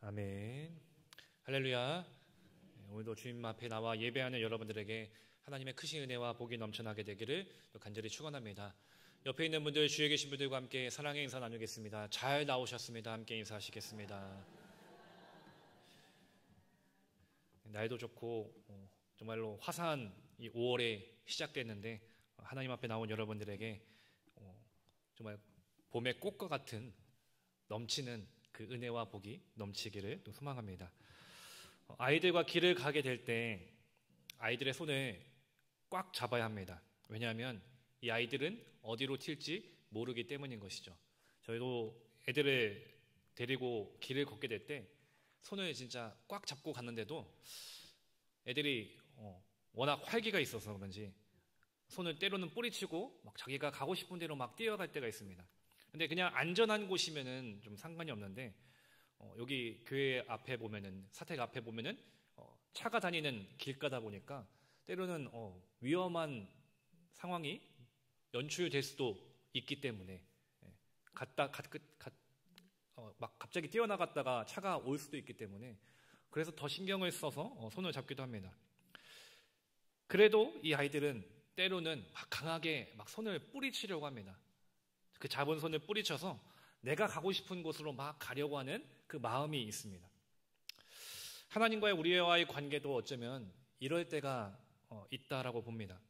아멘. 할렐루야. 오늘도 주님 앞에 나와 예배하는 여러분들에게 하나님의 크신 은혜와 복이 넘쳐나게 되기를 간절히 축원합니다. 옆에 있는 분들, 주위에 계신 분들과 함께 사랑의 인사 나누겠습니다. 잘 나오셨습니다. 함께 인사하시겠습니다. 날도 좋고 정말로 화사한 이 5월에 시작됐는데 하나님 앞에 나온 여러분들에게 정말 봄의 꽃과 같은 넘치는 그 은혜와 복이 넘치기를 또 소망합니다. 아이들과 길을 가게 될 때 아이들의 손을 꽉 잡아야 합니다. 왜냐하면 이 아이들은 어디로 튈지 모르기 때문인 것이죠. 저희도 애들을 데리고 길을 걷게 될 때 손을 진짜 꽉 잡고 갔는데도 애들이 워낙 활기가 있어서 그런지 손을 때로는 뿌리치고 막 자기가 가고 싶은 데로 막 뛰어갈 때가 있습니다. 근데 그냥 안전한 곳이면은 좀 상관이 없는데 여기 교회 앞에 보면은 사택 앞에 보면은 차가 다니는 길가다 보니까 때로는 위험한 상황이 연출될 수도 있기 때문에 막 갑자기 뛰어나갔다가 차가 올 수도 있기 때문에 그래서 더 신경을 써서 손을 잡기도 합니다. 그래도 이 아이들은 때로는 막 강하게 막 손을 뿌리치려고 합니다. 그 잡은 손을 뿌리쳐서 내가 가고 싶은 곳으로 막 가려고 하는 그 마음이 있습니다. 하나님과의 우리와의 관계도 어쩌면 이럴 때가 있다라고 봅니다.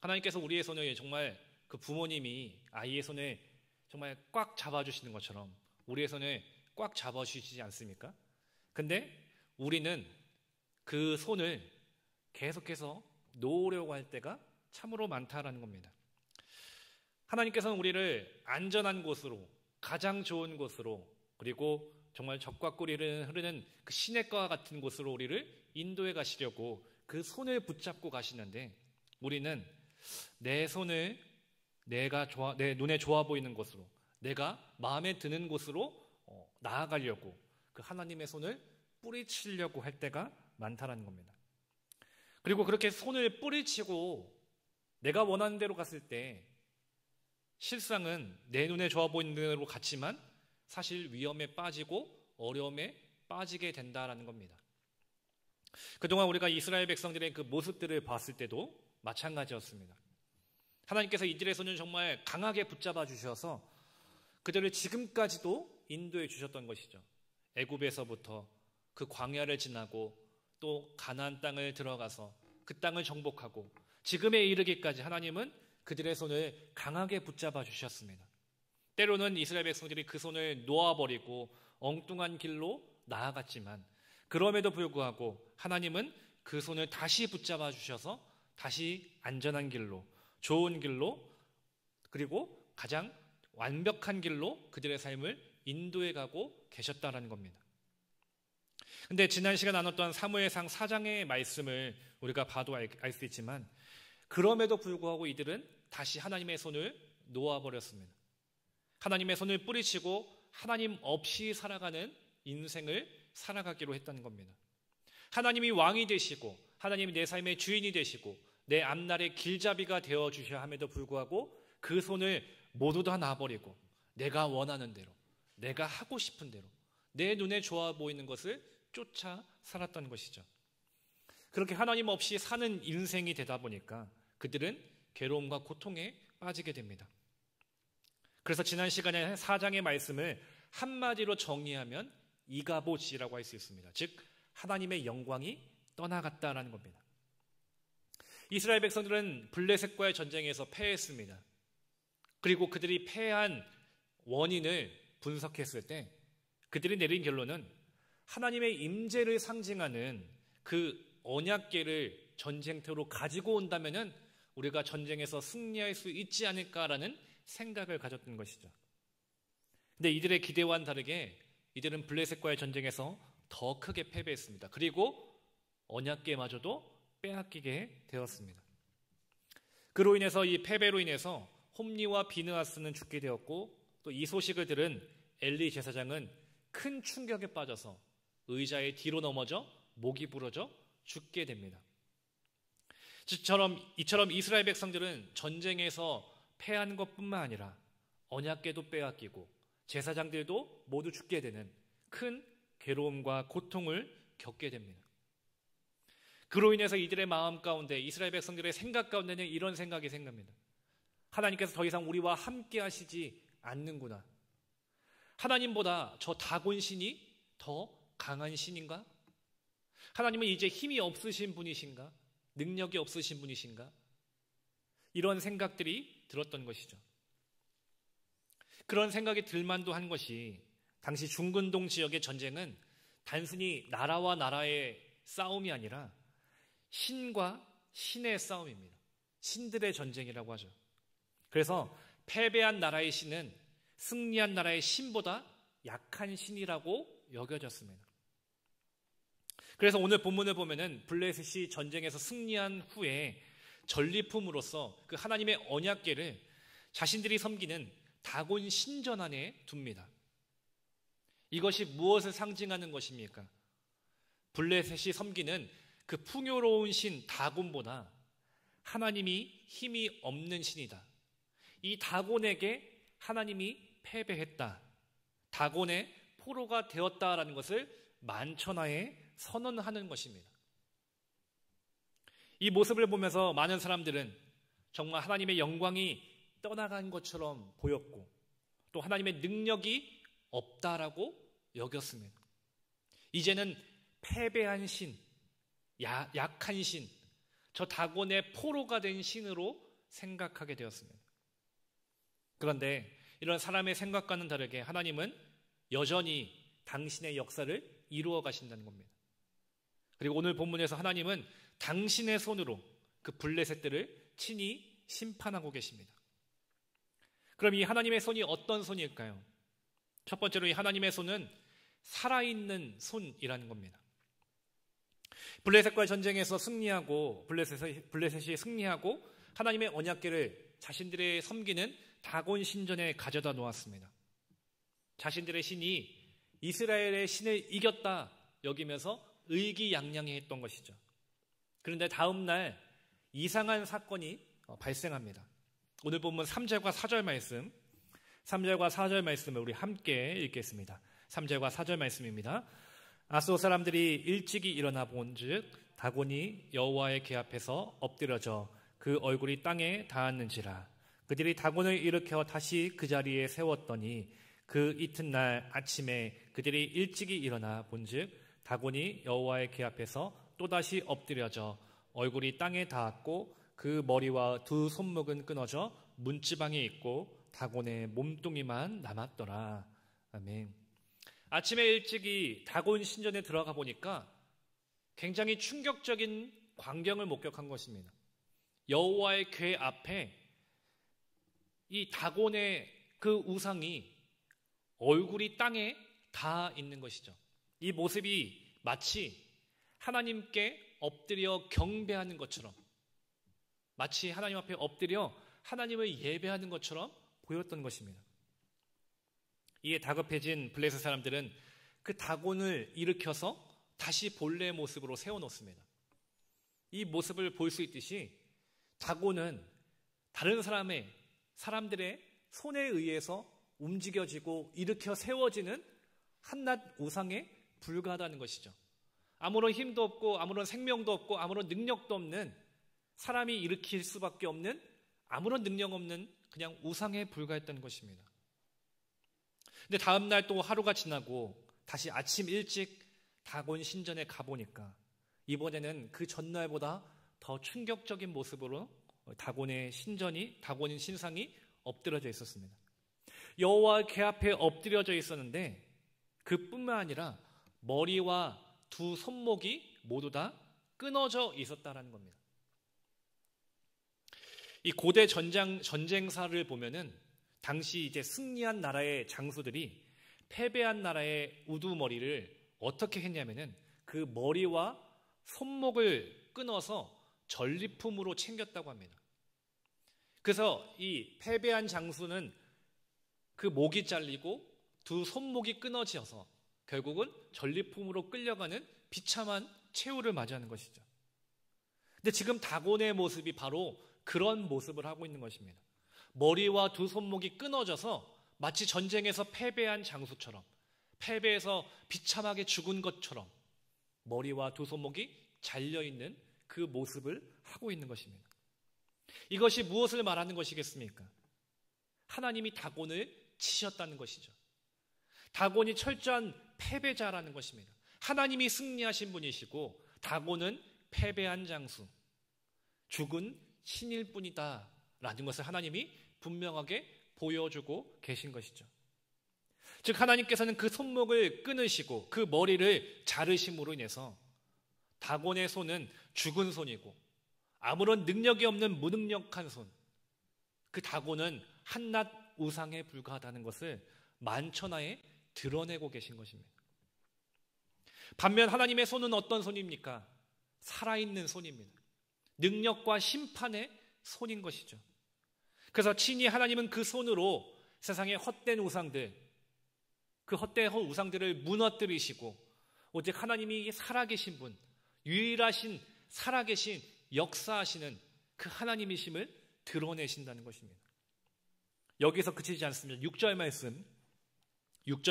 하나님께서 우리의 손을 정말 그 부모님이 아이의 손을 정말 꽉 잡아주시는 것처럼 우리의 손을 꽉 잡아주시지 않습니까? 근데 우리는 그 손을 계속해서 놓으려고 할 때가 참으로 많다라는 겁니다. 하나님께서는 우리를 안전한 곳으로, 가장 좋은 곳으로, 그리고 정말 젖과 꿀이 흐르는 그 시냇가와 같은 곳으로 우리를 인도해 가시려고 그 손을 붙잡고 가시는데 우리는 내 손을 내 눈에 좋아 보이는 곳으로, 내가 마음에 드는 곳으로 나아가려고 그 하나님의 손을 뿌리치려고 할 때가 많다라는 겁니다. 그리고 그렇게 손을 뿌리치고 내가 원하는 대로 갔을 때 실상은 내 눈에 좋아 보이는 대로 갔지만 사실 위험에 빠지고 어려움에 빠지게 된다라는 겁니다. 그동안 우리가 이스라엘 백성들의 그 모습들을 봤을 때도 마찬가지였습니다. 하나님께서 이들의 손을 정말 강하게 붙잡아 주셔서 그들을 지금까지도 인도해 주셨던 것이죠. 애굽에서부터 그 광야를 지나고 또 가나안 땅을 들어가서 그 땅을 정복하고 지금에 이르기까지 하나님은 그들의 손을 강하게 붙잡아 주셨습니다. 때로는 이스라엘 백성들이 그 손을 놓아버리고 엉뚱한 길로 나아갔지만 그럼에도 불구하고 하나님은 그 손을 다시 붙잡아 주셔서 다시 안전한 길로, 좋은 길로, 그리고 가장 완벽한 길로 그들의 삶을 인도해 가고 계셨다는 겁니다. 근데 지난 시간 나눴던 사무엘상 4장의 말씀을 우리가 봐도 알 수 있지만 그럼에도 불구하고 이들은 다시 하나님의 손을 놓아버렸습니다. 하나님의 손을 뿌리치고 하나님 없이 살아가는 인생을 살아가기로 했다는 겁니다. 하나님이 왕이 되시고 하나님이 내 삶의 주인이 되시고 내 앞날의 길잡이가 되어주셔야 함에도 불구하고 그 손을 모두 다 놔버리고 내가 원하는 대로, 내가 하고 싶은 대로 내 눈에 좋아 보이는 것을 쫓아 살았던 것이죠. 그렇게 하나님 없이 사는 인생이 되다 보니까 그들은 괴로움과 고통에 빠지게 됩니다. 그래서 지난 시간에 4장의 말씀을 한마디로 정리하면 이가봇이라고 할 수 있습니다. 즉 하나님의 영광이 떠나갔다라는 겁니다. 이스라엘 백성들은 블레셋과의 전쟁에서 패했습니다. 그리고 그들이 패한 원인을 분석했을 때 그들이 내린 결론은 하나님의 임재를 상징하는 그 언약궤를 전쟁터로 가지고 온다면은 우리가 전쟁에서 승리할 수 있지 않을까라는 생각을 가졌던 것이죠. 근데 이들의 기대와는 다르게 이들은 블레셋과의 전쟁에서 더 크게 패배했습니다. 그리고 언약궤마저도 빼앗기게 되었습니다. 그로 인해서 이 패배로 인해서 홈리와 비느하스는 죽게 되었고 또 이 소식을 들은 엘리 제사장은 큰 충격에 빠져서 의자의 뒤로 넘어져 목이 부러져 죽게 됩니다. 이처럼 이스라엘 백성들은 전쟁에서 패한 것뿐만 아니라 언약궤도 빼앗기고 제사장들도 모두 죽게 되는 큰 괴로움과 고통을 겪게 됩니다. 그로 인해서 이들의 마음 가운데, 이스라엘 백성들의 생각 가운데는 이런 생각이 생깁니다. 하나님께서 더 이상 우리와 함께 하시지 않는구나. 하나님보다 저 다곤 신이 더 강한 신인가? 하나님은 이제 힘이 없으신 분이신가? 능력이 없으신 분이신가? 이런 생각들이 들었던 것이죠. 그런 생각이 들만도 한 것이 당시 중근동 지역의 전쟁은 단순히 나라와 나라의 싸움이 아니라 신과 신의 싸움입니다. 신들의 전쟁이라고 하죠. 그래서 패배한 나라의 신은 승리한 나라의 신보다 약한 신이라고 여겨졌습니다. 그래서 오늘 본문을 보면은 블레셋이 전쟁에서 승리한 후에 전리품으로서 그 하나님의 언약궤를 자신들이 섬기는 다곤 신전 안에 둡니다. 이것이 무엇을 상징하는 것입니까? 블레셋이 섬기는 그 풍요로운 신 다곤보다 하나님이 힘이 없는 신이다. 이 다곤에게 하나님이 패배했다. 다곤의 포로가 되었다라는 것을 만천하에 선언하는 것입니다. 이 모습을 보면서 많은 사람들은 정말 하나님의 영광이 떠나간 것처럼 보였고 또 하나님의 능력이 없다라고 여겼습니다. 이제는 패배한 신, 약한 신, 저 다곤의 포로가 된 신으로 생각하게 되었습니다. 그런데 이런 사람의 생각과는 다르게 하나님은 여전히 당신의 역사를 이루어 가신다는 겁니다. 그리고 오늘 본문에서 하나님은 당신의 손으로 그 블레셋들을 친히 심판하고 계십니다. 그럼 이 하나님의 손이 어떤 손일까요? 첫 번째로 이 하나님의 손은 살아있는 손이라는 겁니다. 블레셋과 전쟁에서 승리하고 블레셋이 승리하고 하나님의 언약궤를 자신들의 섬기는 다곤 신전에 가져다 놓았습니다. 자신들의 신이 이스라엘의 신을 이겼다 여기면서 의기양양해했던 것이죠. 그런데 다음 날 이상한 사건이 발생합니다. 오늘 본문 3절과 4절 말씀, 3절과 4절 말씀을 우리 함께 읽겠습니다. 3절과 4절 말씀입니다. 아소 사람들이 일찍이 일어나 본즉 다곤이 여호와의 궤 앞에서 엎드려져 그 얼굴이 땅에 닿았는지라. 그들이 다곤을 일으켜 다시 그 자리에 세웠더니 그 이튿날 아침에 그들이 일찍이 일어나 본즉 다곤이 여호와의 궤 앞에서 또다시 엎드려져 얼굴이 땅에 닿았고 그 머리와 두 손목은 끊어져 문지방에 있고 다곤의 몸뚱이만 남았더라. 아멘. 아침에 일찍이 다곤 신전에 들어가 보니까 굉장히 충격적인 광경을 목격한 것입니다. 여호와의 궤 앞에 이 다곤의 그 우상이 얼굴이 땅에 닿아 있는 것이죠. 이 모습이 마치 하나님께 엎드려 경배하는 것처럼, 마치 하나님 앞에 엎드려 하나님을 예배하는 것처럼 보였던 것입니다. 이에 다급해진 블레셋 사람들은 그 다곤을 일으켜서 다시 본래의 모습으로 세워놓습니다. 이 모습을 볼 수 있듯이 다곤은 다른 사람들의 손에 의해서 움직여지고 일으켜 세워지는 한낱 우상에 불과하다는 것이죠. 아무런 힘도 없고 아무런 생명도 없고 아무런 능력도 없는, 사람이 일으킬 수밖에 없는 아무런 능력 없는 그냥 우상에 불과했다는 것입니다. 근데 다음 날 또 하루가 지나고 다시 아침 일찍 다곤 신전에 가보니까 이번에는 그 전날보다 더 충격적인 모습으로 다곤의 신상이 엎드려져 있었습니다. 여호와 궤 앞에 엎드려져 있었는데 그뿐만 아니라 머리와 두 손목이 모두 다 끊어져 있었다는 겁니다. 이 고대 전쟁사를 보면은 당시 이제 승리한 나라의 장수들이 패배한 나라의 우두머리를 어떻게 했냐면은 그 머리와 손목을 끊어서 전리품으로 챙겼다고 합니다. 그래서 이 패배한 장수는 그 목이 잘리고 두 손목이 끊어져서 결국은 전리품으로 끌려가는 비참한 최후를 맞이하는 것이죠. 근데 지금 다곤의 모습이 바로 그런 모습을 하고 있는 것입니다. 머리와 두 손목이 끊어져서 마치 전쟁에서 패배한 장수처럼, 패배해서 비참하게 죽은 것처럼 머리와 두 손목이 잘려있는 그 모습을 하고 있는 것입니다. 이것이 무엇을 말하는 것이겠습니까? 하나님이 다곤을 치셨다는 것이죠. 다곤이 철저한 패배자라는 것입니다. 하나님이 승리하신 분이시고 다곤은 패배한 장수, 죽은 신일 뿐이다 라는 것을 하나님이 분명하게 보여주고 계신 것이죠. 즉 하나님께서는 그 손목을 끊으시고 그 머리를 자르심으로 인해서 다곤의 손은 죽은 손이고 아무런 능력이 없는 무능력한 손, 그 다곤은 한낱 우상에 불과하다는 것을 만천하에 드러내고 계신 것입니다. 반면 하나님의 손은 어떤 손입니까? 살아있는 손입니다. 능력과 심판의 손인 것이죠. 그래서 친히 하나님은 그 손으로 세상의 헛된 우상들, 그 헛된 우상들을 무너뜨리시고 오직 하나님이 살아계신 분, 유일하신 살아계신 역사하시는 그 하나님이심을 드러내신다는 것입니다. 여기서 그치지 않습니다. 6절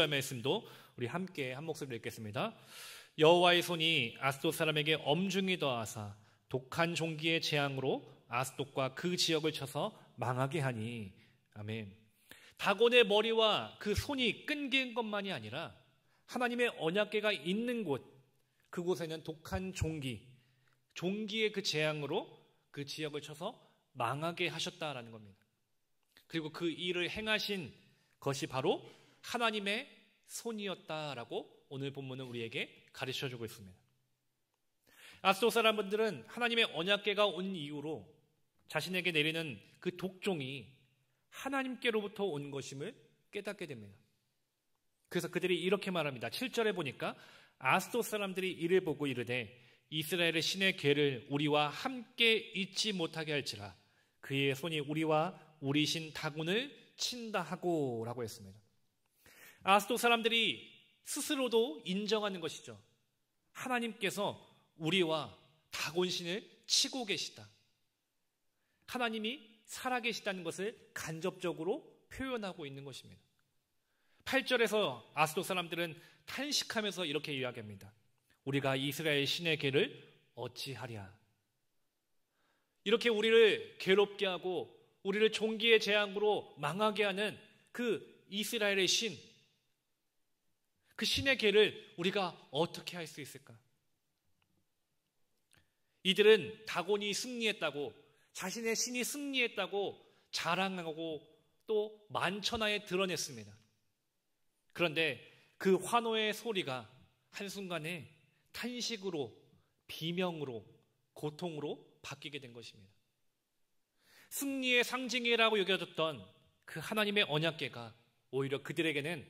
말씀도 우리 함께 한 목소리로 읽겠습니다. 여호와의 손이 아스돗 사람에게 엄중히 더하사 독한 종기의 재앙으로 아스돗과 그 지역을 쳐서 망하게 하니. 아멘. 다곤의 머리와 그 손이 끊긴 것만이 아니라 하나님의 언약궤가 있는 곳, 그곳에는 독한 종기의 그 재앙으로 그 지역을 쳐서 망하게 하셨다라는 겁니다. 그리고 그 일을 행하신 것이 바로 하나님의 손이었다라고 오늘 본문은 우리에게 가르쳐주고 있습니다. 아스돗 사람들은 하나님의 언약궤가 온 이후로 자신에게 내리는 그 독종이 하나님께로부터 온 것임을 깨닫게 됩니다. 그래서 그들이 이렇게 말합니다. 7절에 보니까 아스돗 사람들이 이를 보고 이르되 이스라엘의 신의 궤를 우리와 함께 잊지 못하게 할지라 그의 손이 우리와 우리 신 다곤을 친다 하고 라고 했습니다. 아스돗 사람들이 스스로도 인정하는 것이죠. 하나님께서 우리와 다곤 신을 치고 계시다. 하나님이 살아계시다는 것을 간접적으로 표현하고 있는 것입니다. 8절에서 아스돗 사람들은 탄식하면서 이렇게 이야기합니다. 우리가 이스라엘 신의 궤를 어찌하랴. 이렇게 우리를 괴롭게 하고 우리를 종기의 재앙으로 망하게 하는 그 이스라엘의 신, 그 신의 궤를 우리가 어떻게 할 수 있을까? 이들은 다곤이 승리했다고, 자신의 신이 승리했다고 자랑하고 또 만천하에 드러냈습니다. 그런데 그 환호의 소리가 한순간에 탄식으로, 비명으로, 고통으로 바뀌게 된 것입니다. 승리의 상징이라고 여겨졌던 그 하나님의 언약궤가 오히려 그들에게는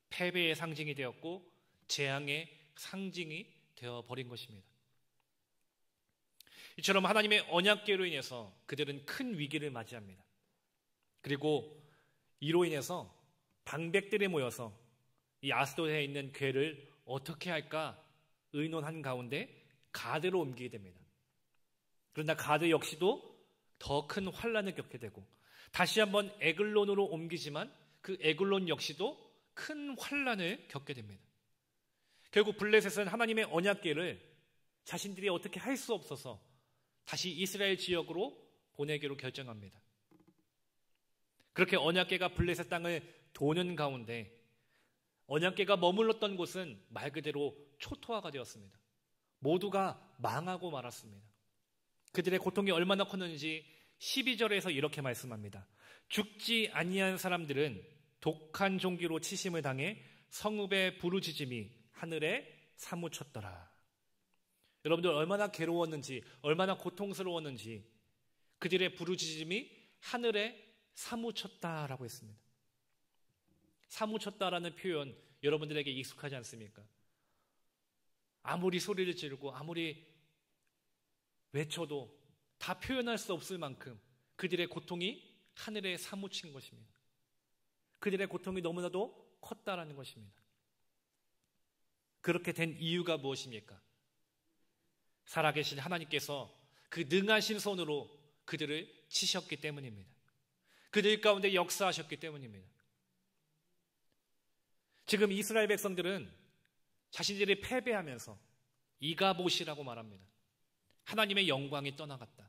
패배의 상징이 되었고 재앙의 상징이 되어버린 것입니다. 이처럼 하나님의 언약궤로 인해서 그들은 큰 위기를 맞이합니다. 그리고 이로 인해서 방백들이 모여서 이 아스돗에 있는 궤를 어떻게 할까 의논한 가운데 가드로 옮기게 됩니다. 그러나 가드 역시도 더 큰 환란을 겪게 되고 다시 한번 에글론으로 옮기지만 그 에글론 역시도 큰 환란을 겪게 됩니다. 결국 블레셋은 하나님의 언약궤를 자신들이 어떻게 할 수 없어서 다시 이스라엘 지역으로 보내기로 결정합니다. 그렇게 언약궤가 블레셋 땅을 도는 가운데 언약궤가 머물렀던 곳은 말 그대로 초토화가 되었습니다. 모두가 망하고 말았습니다. 그들의 고통이 얼마나 컸는지 12절에서 이렇게 말씀합니다. 죽지 아니한 사람들은 독한 종기로 치심을 당해 성읍의 부르짖음이 하늘에 사무쳤더라. 여러분들 얼마나 괴로웠는지, 얼마나 고통스러웠는지 그들의 부르짖음이 하늘에 사무쳤다라고 했습니다. 사무쳤다라는 표현 여러분들에게 익숙하지 않습니까? 아무리 소리를 지르고 아무리 외쳐도 다 표현할 수 없을 만큼 그들의 고통이 하늘에 사무친 것입니다. 그들의 고통이 너무나도 컸다라는 것입니다. 그렇게 된 이유가 무엇입니까? 살아계신 하나님께서 그 능하신 손으로 그들을 치셨기 때문입니다. 그들 가운데 역사하셨기 때문입니다. 지금 이스라엘 백성들은 자신들이 패배하면서 이가봇이라고 말합니다. 하나님의 영광이 떠나갔다.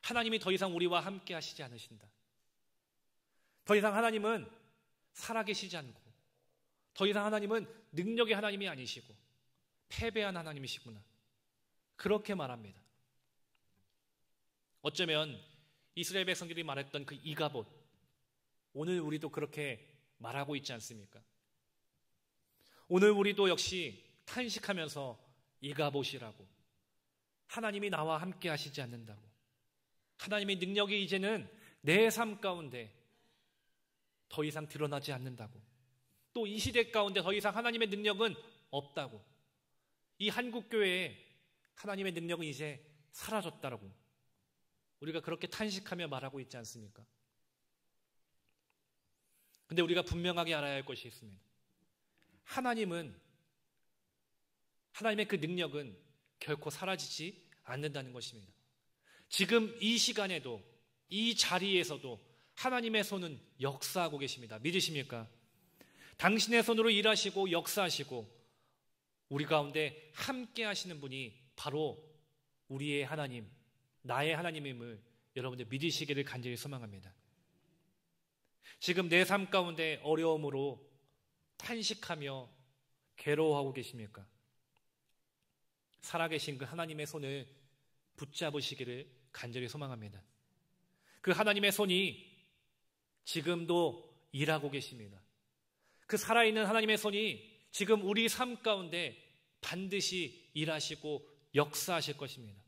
하나님이 더 이상 우리와 함께 하시지 않으신다. 더 이상 하나님은 살아계시지 않고, 더 이상 하나님은 능력의 하나님이 아니시고 패배한 하나님이시구나, 그렇게 말합니다. 어쩌면 이스라엘 백성들이 말했던 그 이가봇, 오늘 우리도 그렇게 말하고 있지 않습니까? 오늘 우리도 역시 탄식하면서 이가봇이라고, 하나님이 나와 함께 하시지 않는다고, 하나님의 능력이 이제는 내 삶 가운데 더 이상 드러나지 않는다고, 또 이 시대 가운데 더 이상 하나님의 능력은 없다고, 이 한국교회에 하나님의 능력은 이제 사라졌다라고 우리가 그렇게 탄식하며 말하고 있지 않습니까? 근데 우리가 분명하게 알아야 할 것이 있습니다. 하나님의 그 능력은 결코 사라지지 않는다는 것입니다. 지금 이 시간에도, 이 자리에서도 하나님의 손은 역사하고 계십니다. 믿으십니까? 당신의 손으로 일하시고 역사하시고 우리 가운데 함께 하시는 분이 바로 우리의 하나님, 나의 하나님임을 여러분들 믿으시기를 간절히 소망합니다. 지금 내 삶 가운데 어려움으로 탄식하며 괴로워하고 계십니까? 살아계신 그 하나님의 손을 붙잡으시기를 간절히 소망합니다. 그 하나님의 손이 지금도 일하고 계십니다. 그 살아있는 하나님의 손이 지금 우리 삶 가운데 반드시 일하시고 역사하실 것입니다.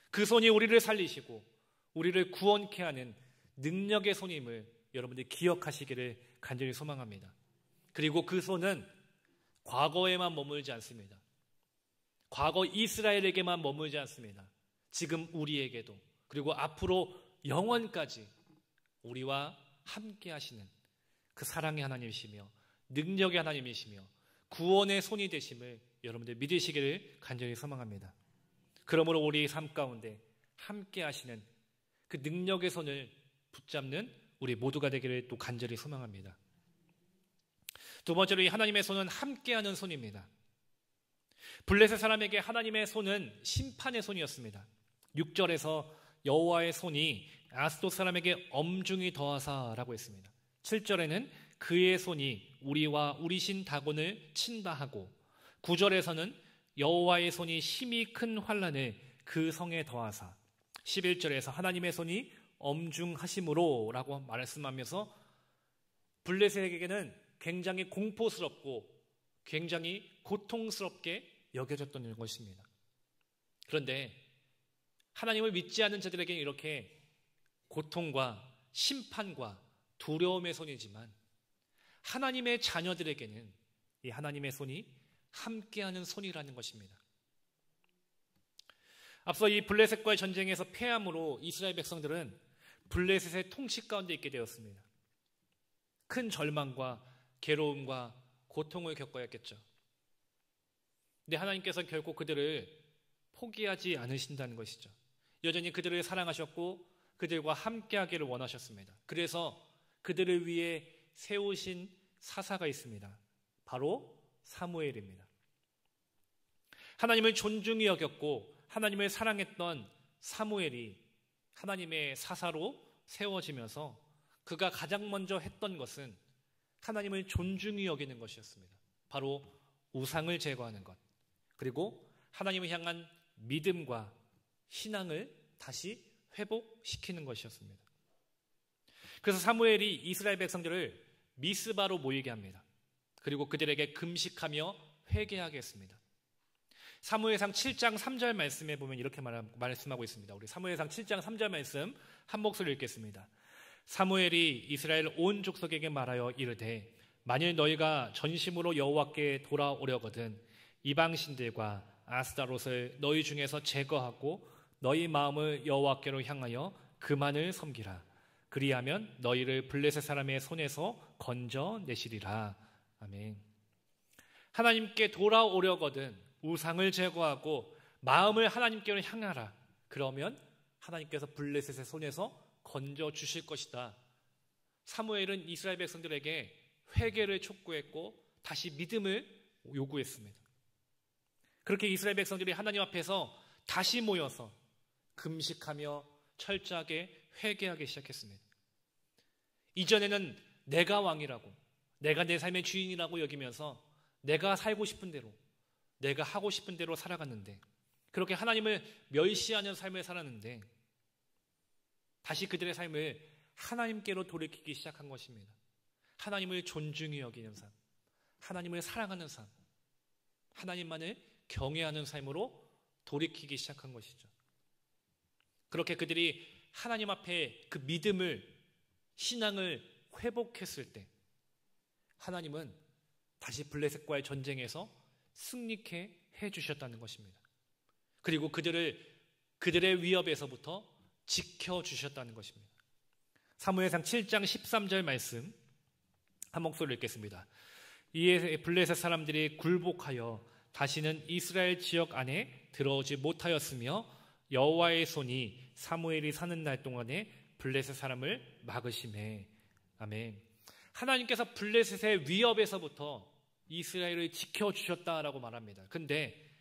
그 손이 우리를 살리시고 우리를 구원케 하는 능력의 손임을 여러분들이 기억하시기를 간절히 소망합니다. 그리고 그 손은 과거에만 머물지 않습니다. 과거 이스라엘에게만 머물지 않습니다. 지금 우리에게도, 그리고 앞으로 영원까지 우리와 함께 하시는 그 사랑의 하나님이시며 능력의 하나님이시며 구원의 손이 되심을 여러분들 믿으시기를 간절히 소망합니다. 그러므로 우리 삶 가운데 함께 하시는 그 능력의 손을 붙잡는 우리 모두가 되기를 또 간절히 소망합니다. 두 번째로 이 하나님의 손은 함께하는 손입니다. 블레셋 사람에게 하나님의 손은 심판의 손이었습니다. 6절에서 여호와의 손이 아스돗 사람에게 엄중히 더하사라고 했습니다. 7절에는 그의 손이 우리와 우리 신 다곤을 친다 하고, 9절에서는 여호와의 손이 심히 큰 환난을 그 성에 더하사, 11절에서 하나님의 손이 엄중하심으로 라고 말씀하면서 블레셋에게는 굉장히 공포스럽고 굉장히 고통스럽게 여겨졌던 것입니다. 그런데 하나님을 믿지 않는 자들에게는 이렇게 고통과 심판과 두려움의 손이지만 하나님의 자녀들에게는 이 하나님의 손이 함께하는 손이라는 것입니다. 앞서 이 블레셋과의 전쟁에서 패함으로 이스라엘 백성들은 블레셋의 통치 가운데 있게 되었습니다. 큰 절망과 괴로움과 고통을 겪어야 했겠죠. 근데 하나님께서는 결코 그들을 포기하지 않으신다는 것이죠. 여전히 그들을 사랑하셨고 그들과 함께하기를 원하셨습니다. 그래서 그들을 위해 세우신 사사가 있습니다. 바로 사무엘입니다. 하나님을 존중히 여겼고 하나님을 사랑했던 사무엘이 하나님의 사사로 세워지면서 그가 가장 먼저 했던 것은 하나님을 존중히 여기는 것이었습니다. 바로 우상을 제거하는 것, 그리고 하나님을 향한 믿음과 신앙을 다시 회복시키는 것이었습니다. 그래서 사무엘이 이스라엘 백성들을 미스바로 모이게 합니다. 그리고 그들에게 금식하며 회개하게 했습니다. 사무엘상 7장 3절 말씀에 보면 이렇게 말씀하고 있습니다. 우리 사무엘상 7장 3절 말씀 한 목소리 읽겠습니다. 사무엘이 이스라엘 온 족속에게 말하여 이르되 만일 너희가 전심으로 여호와께 돌아오려거든 이방 신들과 아스타롯을 너희 중에서 제거하고 너희 마음을 여호와께로 향하여 그만을 섬기라. 그리하면 너희를 블레셋 사람의 손에서 건져내시리라. 아멘. 하나님께 돌아오려거든 우상을 제거하고 마음을 하나님께로 향하라. 그러면 하나님께서 블레셋의 손에서 건져주실 것이다. 사무엘은 이스라엘 백성들에게 회개를 촉구했고 다시 믿음을 요구했습니다. 그렇게 이스라엘 백성들이 하나님 앞에서 다시 모여서 금식하며 철저하게 회개하기 시작했습니다. 이전에는 내가 왕이라고, 내가 내 삶의 주인이라고 여기면서 내가 살고 싶은 대로, 내가 하고 싶은 대로 살아갔는데, 그렇게 하나님을 멸시하는 삶을 살았는데 다시 그들의 삶을 하나님께로 돌이키기 시작한 것입니다. 하나님을 존중히 여기는 삶, 하나님을 사랑하는 삶, 하나님만을 경외하는 삶으로 돌이키기 시작한 것이죠. 그렇게 그들이 하나님 앞에 그 믿음을, 신앙을 회복했을 때 하나님은 다시 블레셋과의 전쟁에서 승리케 해주셨다는 것입니다. 그리고 그들의 위협에서부터 지켜주셨다는 것입니다. 사무엘상 7장 13절 말씀 한 목소리로 읽겠습니다. 이에 블레셋 사람들이 굴복하여 다시는 이스라엘 지역 안에 들어오지 못하였으며 여호와의 손이 사무엘이 사는 날 동안에 블레셋 사람을 막으시매. 아멘. 하나님께서 블레셋의 위협에서부터 이스라엘을 지켜주셨다라고 말합니다. 근데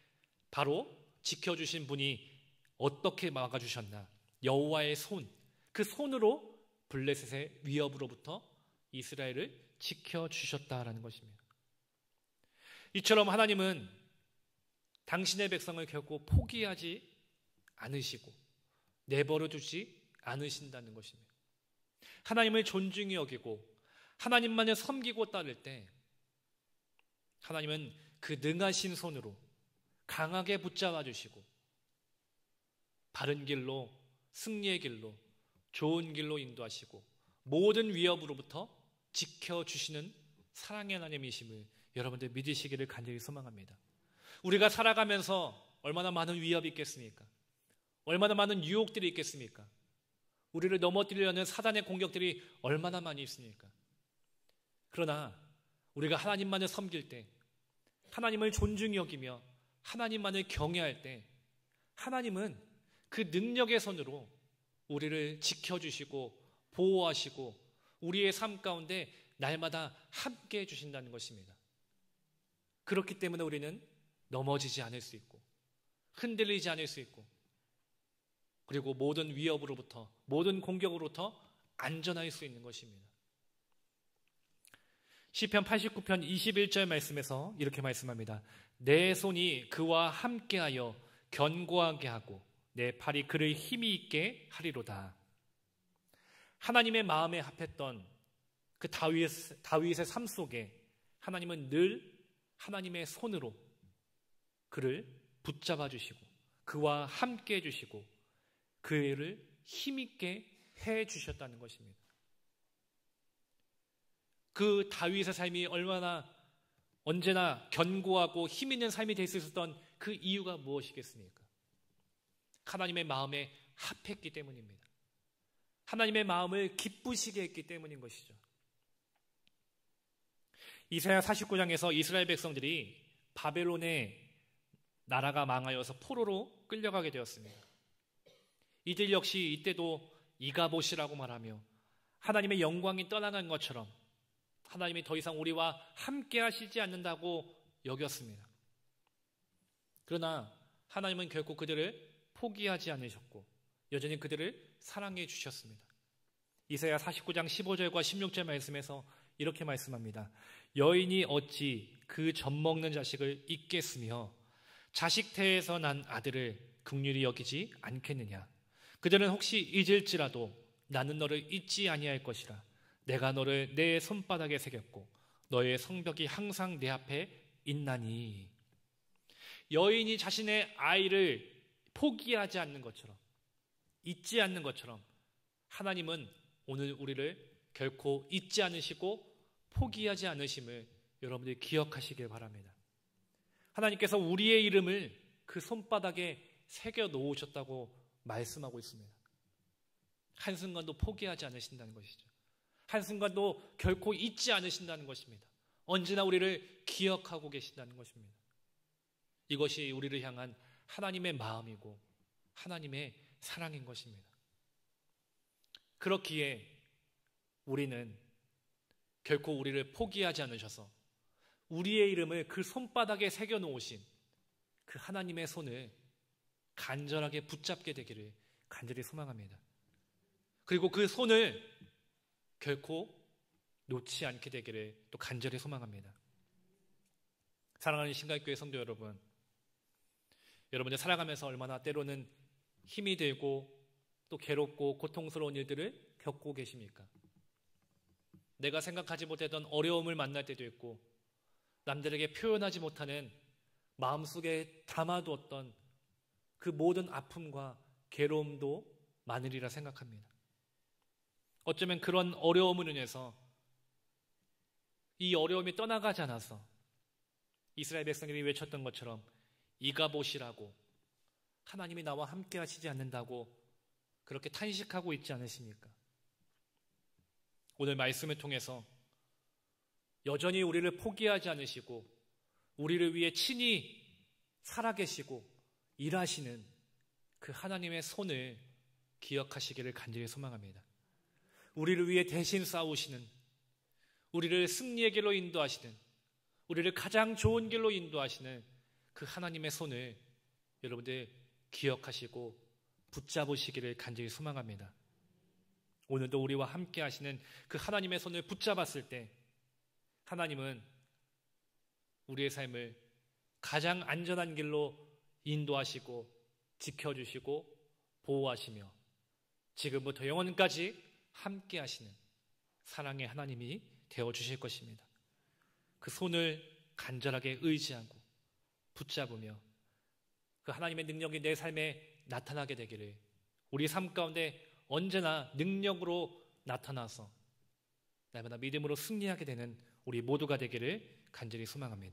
바로 지켜주신 분이 어떻게 막아주셨나? 여호와의 손, 그 손으로 블레셋의 위협으로부터 이스라엘을 지켜주셨다라는 것입니다. 이처럼 하나님은 당신의 백성을 결코 포기하지 않으시고 내버려 두지 않으신다는 것입니다. 하나님을 존중히 여기고 하나님만을 섬기고 따를 때 하나님은 그 능하신 손으로 강하게 붙잡아 주시고 바른 길로, 승리의 길로, 좋은 길로 인도하시고 모든 위협으로부터 지켜주시는 사랑의 하나님이심을 여러분들 믿으시기를 간절히 소망합니다. 우리가 살아가면서 얼마나 많은 위협이 있겠습니까? 얼마나 많은 유혹들이 있겠습니까? 우리를 넘어뜨리려는 사단의 공격들이 얼마나 많이 있습니까? 그러나 우리가 하나님만을 섬길 때, 하나님을 존중히 여기며 하나님만을 경외할 때 하나님은 그 능력의 손으로 우리를 지켜주시고 보호하시고 우리의 삶 가운데 날마다 함께해 주신다는 것입니다. 그렇기 때문에 우리는 넘어지지 않을 수 있고 흔들리지 않을 수 있고 그리고 모든 위협으로부터, 모든 공격으로부터 안전할 수 있는 것입니다. 시편 89편 21절 말씀에서 이렇게 말씀합니다. 내 손이 그와 함께하여 견고하게 하고 내 팔이 그를 힘이 있게 하리로다. 하나님의 마음에 합했던 그 다윗의 삶 속에 하나님은 늘 하나님의 손으로 그를 붙잡아 주시고 그와 함께 해주시고 그를 힘있게 해주셨다는 것입니다. 그 다윗의 삶이 얼마나 언제나 견고하고 힘있는 삶이 될 수 있었던 그 이유가 무엇이겠습니까? 하나님의 마음에 합했기 때문입니다. 하나님의 마음을 기쁘시게 했기 때문인 것이죠. 이사야 49장에서 이스라엘 백성들이 바벨론의 나라가 망하여서 포로로 끌려가게 되었습니다. 이들 역시 이때도 이가봇이라고 말하며 하나님의 영광이 떠나간 것처럼 하나님이 더 이상 우리와 함께 하시지 않는다고 여겼습니다. 그러나 하나님은 결코 그들을 포기하지 않으셨고 여전히 그들을 사랑해 주셨습니다. 이사야 49장 15절과 16절 말씀에서 이렇게 말씀합니다. 여인이 어찌 그 젖먹는 자식을 잊겠으며 자식 태에서 난 아들을 긍휼히 여기지 않겠느냐. 그들은 혹시 잊을지라도 나는 너를 잊지 아니할 것이라. 내가 너를 내 손바닥에 새겼고 너의 성벽이 항상 내 앞에 있나니. 여인이 자신의 아이를 포기하지 않는 것처럼, 잊지 않는 것처럼 하나님은 오늘 우리를 결코 잊지 않으시고 포기하지 않으심을 여러분들이 기억하시길 바랍니다. 하나님께서 우리의 이름을 그 손바닥에 새겨 놓으셨다고 말씀하고 있습니다. 한순간도 포기하지 않으신다는 것이죠. 한순간도 결코 잊지 않으신다는 것입니다. 언제나 우리를 기억하고 계신다는 것입니다. 이것이 우리를 향한 하나님의 마음이고 하나님의 사랑인 것입니다. 그렇기에 우리는 결코 우리를 포기하지 않으셔서 우리의 이름을 그 손바닥에 새겨 놓으신 그 하나님의 손을 간절하게 붙잡게 되기를 간절히 소망합니다. 그리고 그 손을 결코 놓지 않게 되기를 또 간절히 소망합니다. 사랑하는 신갈교회 성도 여러분, 여러분들 살아가면서 얼마나 때로는 힘이 들고 또 괴롭고 고통스러운 일들을 겪고 계십니까? 내가 생각하지 못했던 어려움을 만날 때도 있고 남들에게 표현하지 못하는 마음속에 담아두었던 그 모든 아픔과 괴로움도 많으리라 생각합니다. 어쩌면 그런 어려움을 인해서 이 어려움이 떠나가지 않아서 이스라엘 백성들이 외쳤던 것처럼 이가봇이라고 하나님이 나와 함께 하시지 않는다고 그렇게 탄식하고 있지 않으십니까? 오늘 말씀을 통해서 여전히 우리를 포기하지 않으시고 우리를 위해 친히 살아계시고 일하시는 그 하나님의 손을 기억하시기를 간절히 소망합니다. 우리를 위해 대신 싸우시는, 우리를 승리의 길로 인도하시는, 우리를 가장 좋은 길로 인도하시는 그 하나님의 손을 여러분들 기억하시고 붙잡으시기를 간절히 소망합니다. 오늘도 우리와 함께 하시는 그 하나님의 손을 붙잡았을 때 하나님은 우리의 삶을 가장 안전한 길로 인도하시고 지켜주시고 보호하시며 지금부터 영원까지 함께 하시는 사랑의 하나님이 되어주실 것입니다. 그 손을 간절하게 의지하고 붙잡으며 그 하나님의 능력이 내 삶에 나타나게 되기를, 우리 삶 가운데 언제나 능력으로 나타나서 날마다 믿음으로 승리하게 되는 우리 모두가 되기를 간절히 소망합니다.